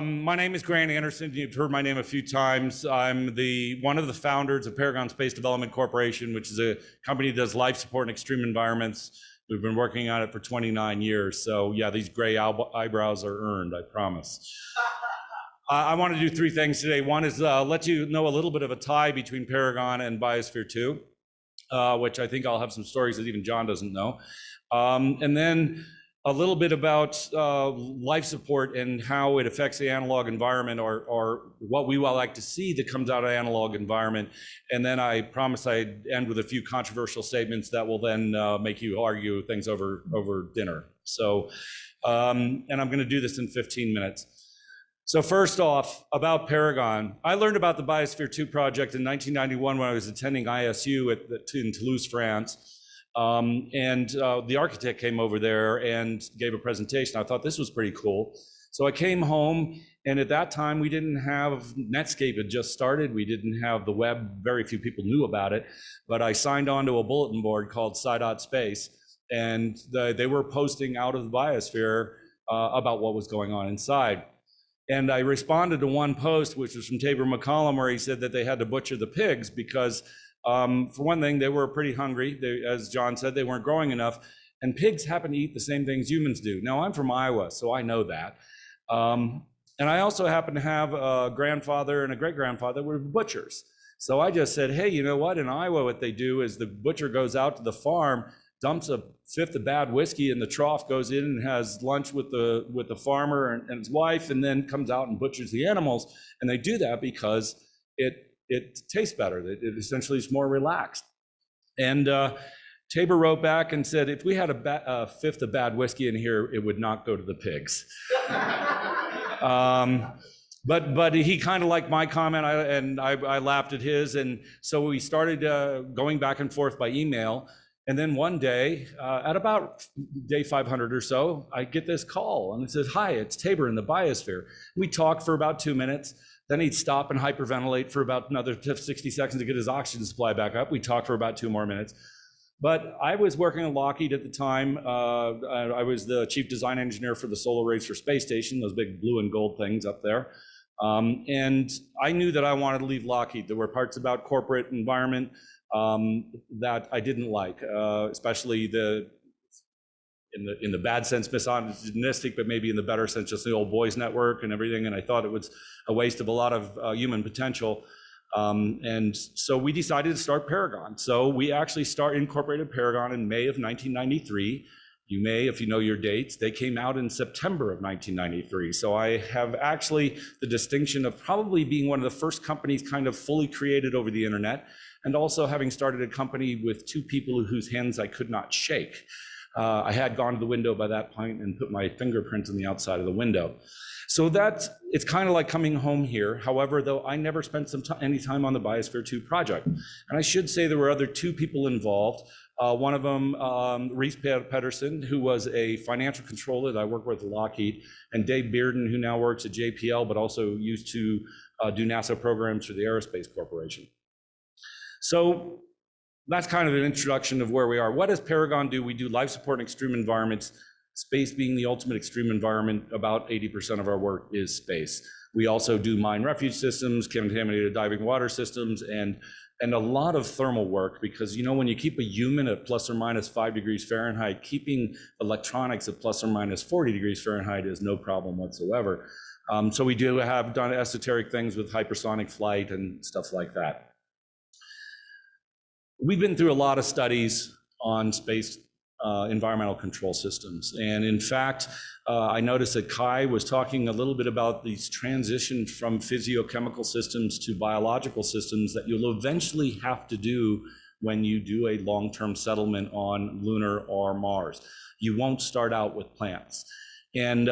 My name is Grant Anderson. You've heard my name a few times. I'm one of the founders of Paragon Space Development Corporation, which is a company that does life support in extreme environments. We've been working on it for 29 years. So yeah, these gray eyebrows are earned, I promise. I want to do three things today. One is let you know a little bit of a tie between Paragon and Biosphere 2, which I think I'll have some stories that even John doesn't know. And then a little bit about life support and how it affects the analog environment, or what we would like to see that comes out of analog environment. And then I promise I'd end with a few controversial statements that will then make you argue things over dinner. So, and I'm going to do this in 15 minutes. So first off, about Paragon. I learned about the Biosphere 2 project in 1991 when I was attending ISU in Toulouse, France. The architect came over there and gave a presentation. I thought this was pretty cool. So I came home, and at that time we didn't have Netscape had just started. We didn't have the web. Very few people knew about it, but I signed on to a bulletin board called Sci.Space, and they were posting out of the biosphere about what was going on inside. And I responded to one post, which was from Tabor McCollum, where he said that they had to butcher the pigs because for one thing, they were pretty hungry. As John said, they weren't growing enough. And pigs happen to eat the same things humans do. Now, I'm from Iowa, so I know that. And I also happen to have a grandfather and a great-grandfather who were butchers. So I just said, hey, you know what? In Iowa, what they do is the butcher goes out to the farm, dumps a fifth of bad whiskey in the trough, goes in and has lunch with the farmer and his wife, and then comes out and butchers the animals. And they do that because it tastes better. It essentially is more relaxed. And Tabor wrote back and said, if we had a fifth of bad whiskey in here, it would not go to the pigs. But he kind of liked my comment, and I laughed at his. And so we started going back and forth by email. And then one day, at about day 500 or so, I get this call, and it says, hi, it's Tabor in the biosphere. We talked for about 2 minutes. Then he'd stop and hyperventilate for about another 60 seconds to get his oxygen supply back up. We talked for about 2 more minutes. But I was working at Lockheed at the time. I was the chief design engineer for the solar arrays for space station, those big blue and gold things up there. And I knew that I wanted to leave Lockheed. There were parts about corporate environment that I didn't like, especially in the bad sense, misogynistic, but maybe in the better sense, just the old boys network and everything. And I thought it was a waste of a lot of human potential. And so we decided to start Paragon. So we actually incorporated Paragon in May of 1993. You may, if you know your dates, they came out in September of 1993. So I have actually the distinction of probably being one of the first companies kind of fully created over the internet, and also having started a company with two people whose hands I could not shake. I had gone to the window by that point and put my fingerprint on the outside of the window. So it's kind of like coming home here. However, though, I never spent any time on the Biosphere 2 project. And I should say there were two people involved. One of them, Reese Pedersen, who was a financial controller that I worked with at Lockheed, and Dave Bearden, who now works at JPL, but also used to do NASA programs for the Aerospace Corporation. So that's kind of an introduction of where we are. What does Paragon do? We do life support in extreme environments, space being the ultimate extreme environment. About 80% of our work is space. We also do mine refuge systems, contaminated diving water systems, and a lot of thermal work, because when you keep a human at plus or minus 5 degrees Fahrenheit, keeping electronics at plus or minus 40 degrees Fahrenheit is no problem whatsoever. So we have done esoteric things with hypersonic flight and stuff like that. We've been through a lot of studies on space environmental control systems. And in fact, I noticed that Kai was talking a little bit about these transition from physiochemical systems to biological systems that you'll eventually have to do when you do a long-term settlement on Lunar or Mars. You won't start out with plants. And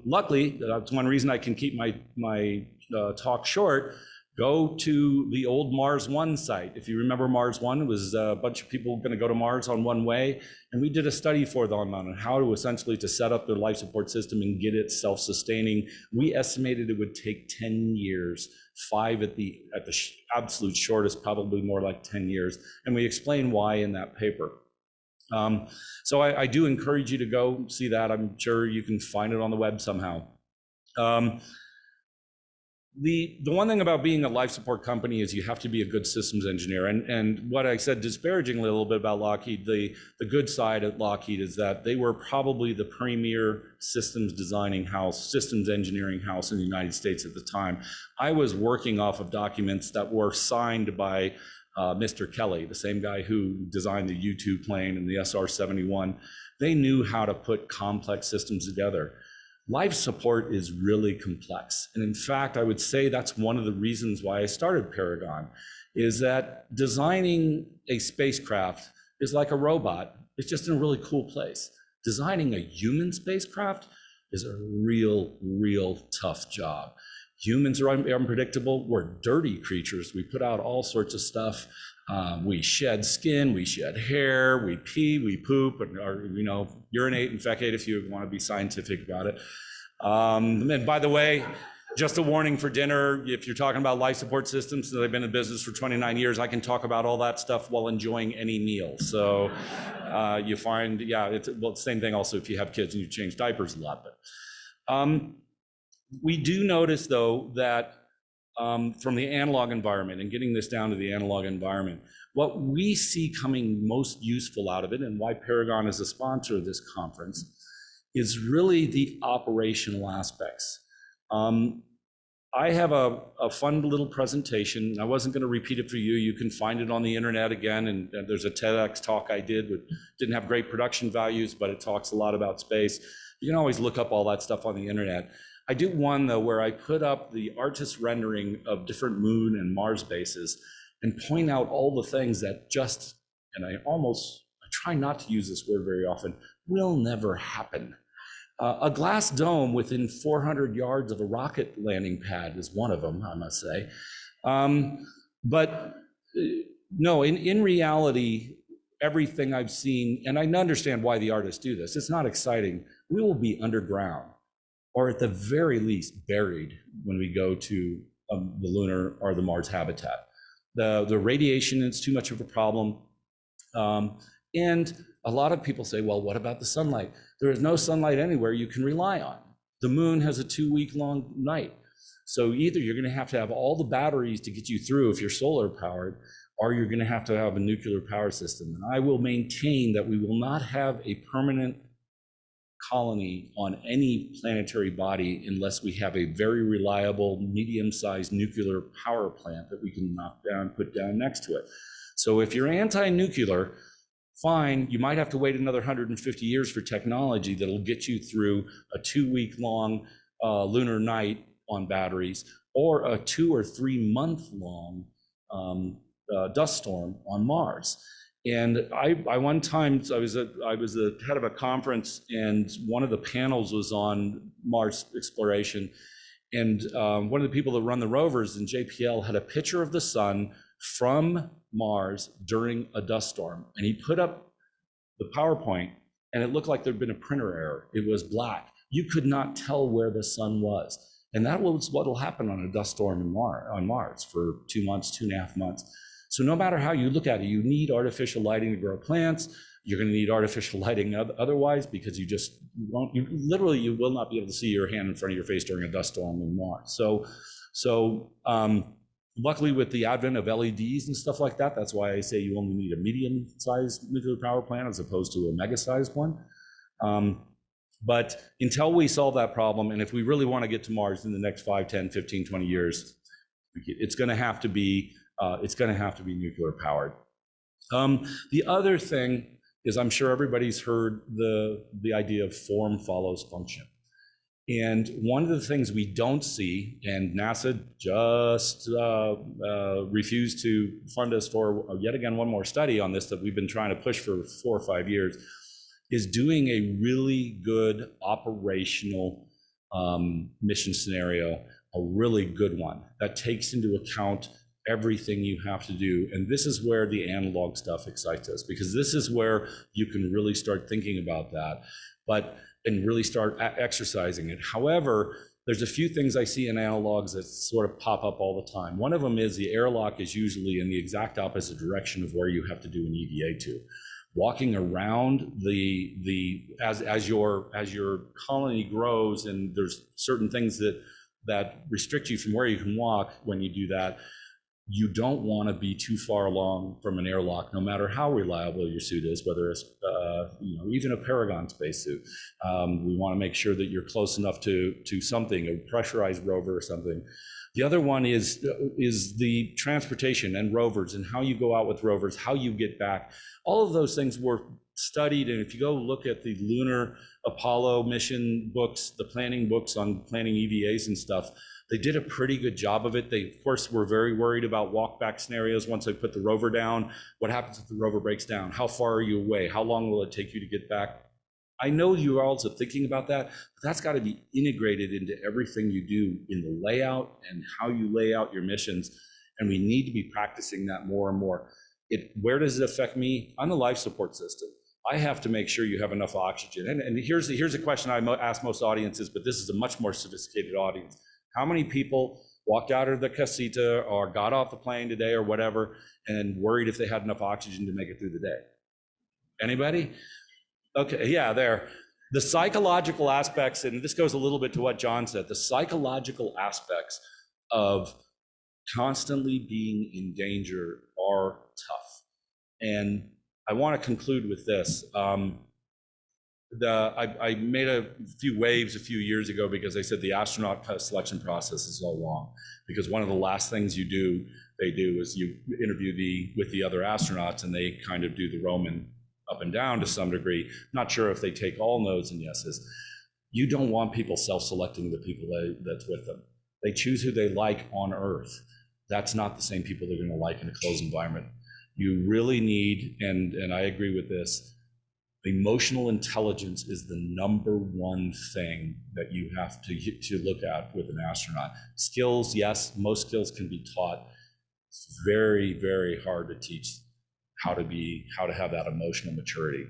luckily, that's one reason I can keep my talk short. Go to the old Mars One site. If you remember, Mars One was a bunch of people going to go to Mars on one way, and we did a study for them on how to essentially set up their life support system and get it self-sustaining. We estimated it would take 10 years, 5 at the absolute shortest, probably more like 10 years, and we explain why in that paper. So I do encourage you to go see that. I'm sure you can find it on the web somehow. the one thing about being a life support company is you have to be a good systems engineer. And what I said disparagingly a little bit about Lockheed, the good side at Lockheed is that they were probably the premier systems designing house, systems engineering house in the United States at the time. I was working off of documents that were signed by Mr. Kelly, the same guy who designed the U-2 plane and the SR-71. They knew how to put complex systems together. Life support is really complex. And in fact, I would say that's one of the reasons why I started Paragon, is that designing a spacecraft is like a robot. It's just in a really cool place. Designing a human spacecraft is a real tough job. Humans are unpredictable. We're dirty creatures. We put out all sorts of stuff. We shed skin, we shed hair, we pee, we poop, or urinate and fecate if you want to be scientific about it. And by the way, just a warning for dinner, if you're talking about life support systems, since I've been in business for 29 years, I can talk about all that stuff while enjoying any meal. So you find, it's the same thing also if you have kids and you change diapers a lot. But we do notice though that from the analog environment and getting this down to the analog environment, what we see coming most useful out of it and why Paragon is a sponsor of this conference is really the operational aspects. I have a fun little presentation. I wasn't going to repeat it for you. You can find it on the internet again, and there's a TEDx talk I did with, didn't have great production values, but it talks a lot about space. You can always look up all that stuff on the internet. I do one though where I put up the artist rendering of different moon and Mars bases and point out all the things that just, and I try not to use this word very often, will never happen. A glass dome within 400 yards of a rocket landing pad is one of them, I must say. But no, in reality, everything I've seen, and I understand why the artists do this, it's not exciting. We will be underground, or at the very least buried when we go to the lunar or the Mars habitat. The radiation is too much of a problem. And a lot of people say, well, what about the sunlight? There is no sunlight anywhere you can rely on. The moon has a 2-week-long night. So either you're gonna have to have all the batteries to get you through if you're solar powered, or you're gonna have to have a nuclear power system. And I will maintain that we will not have a permanent colony on any planetary body unless we have a very reliable, medium-sized nuclear power plant that we can knock down, put down next to it. So if you're anti-nuclear, fine, you might have to wait another 150 years for technology that'll get you through a 2-week-long lunar night on batteries, or a 2 or 3 month long dust storm on Mars. And I one time, I was the head of a conference, and one of the panels was on Mars exploration. And one of the people that run the rovers in JPL had a picture of the sun from Mars during a dust storm. And he put up the PowerPoint, and it looked like there'd been a printer error. It was black. You could not tell where the sun was. And that was what will happen on a dust storm on Mars for 2 months, 2.5 months. So no matter how you look at it, you need artificial lighting to grow plants. You're going to need artificial lighting otherwise, because you just won't, you will not be able to see your hand in front of your face during a dust storm in Mars. So luckily with the advent of LEDs and stuff like that, that's why I say you only need a medium-sized nuclear power plant as opposed to a mega-sized one. But until we solve that problem, and if we really want to get to Mars in the next 5, 10, 15, 20 years, it's going to have to be nuclear powered. The other thing is, I'm sure everybody's heard the idea of form follows function. And one of the things we don't see, and NASA just refused to fund us for yet again one more study on this that we've been trying to push for 4 or 5 years, is doing a really good operational mission scenario, a really good one that takes into account everything you have to do. And this is where the analog stuff excites us, because this is where you can really start thinking about that, and really start exercising it. However, there's a few things I see in analogs that sort of pop up all the time. One of them is the airlock is usually in the exact opposite direction of where you have to do an EVA to. Walking around as your colony grows, and there's certain things that that restrict you from where you can walk when you do that. You don't want to be too far along from an airlock, no matter how reliable your suit is, whether it's even a Paragon spacesuit. We want to make sure that you're close enough to something, a pressurized rover or something. The other one is the transportation and rovers, and how you go out with rovers, how you get back. All of those things were studied, and if you go look at the lunar Apollo mission books, the planning books on planning EVAs and stuff, they did a pretty good job of it. They, of course, were very worried about walk-back scenarios once they put the rover down. What happens if the rover breaks down? How far are you away? How long will it take you to get back? I know you are also thinking about that, but that's got to be integrated into everything you do in the layout and how you lay out your missions. And we need to be practicing that more and more. Where does it affect me? On the life support system. I have to make sure you have enough oxygen. And here's a question I ask most audiences, but this is a much more sophisticated audience. How many people walked out of the casita or got off the plane today or whatever and worried if they had enough oxygen to make it through the day? Anybody? Okay, yeah, there. The psychological aspects, and this goes a little bit to what John said, the psychological aspects of constantly being in danger are tough. And I want to conclude with this. I made a few waves a few years ago because they said the astronaut selection process is so long. Because one of the last things they do is you interview with the other astronauts, and they kind of do the Roman up and down to some degree. Not sure if they take all no's and yeses. You don't want people self-selecting the people that's with them. They choose who they like on Earth. That's not the same people they're going to like in a closed environment. You really need, and I agree with this, emotional intelligence is the number one thing that you have to look at with an astronaut. Skills, yes, most skills can be taught. It's very, very hard to teach how to have that emotional maturity.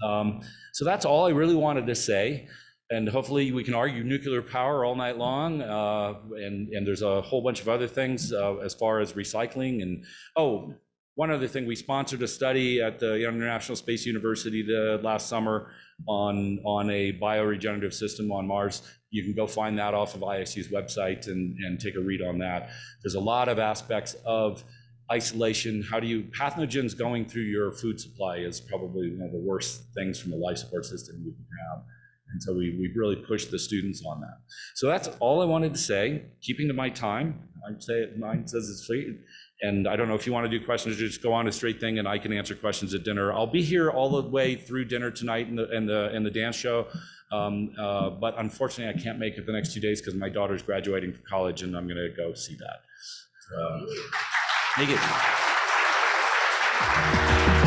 So that's all I really wanted to say. And hopefully we can argue nuclear power all night long. And there's a whole bunch of other things as far as recycling. And one other thing, we sponsored a study at the International Space University last summer on a bioregenerative system on Mars. You can go find that off of ISU's website and take a read on that. There's a lot of aspects of isolation. Pathogens going through your food supply is probably one of the worst things from a life support system you can have. And so we really pushed the students on that. So that's all I wanted to say, keeping to my time. I'd say mine says it's free. And I don't know if you want to do questions, just go on a straight thing and I can answer questions at dinner. I'll be here all the way through dinner tonight in the dance show. But unfortunately, I can't make it the next 2 days because my daughter's graduating from college and I'm going to go see that. Thank you.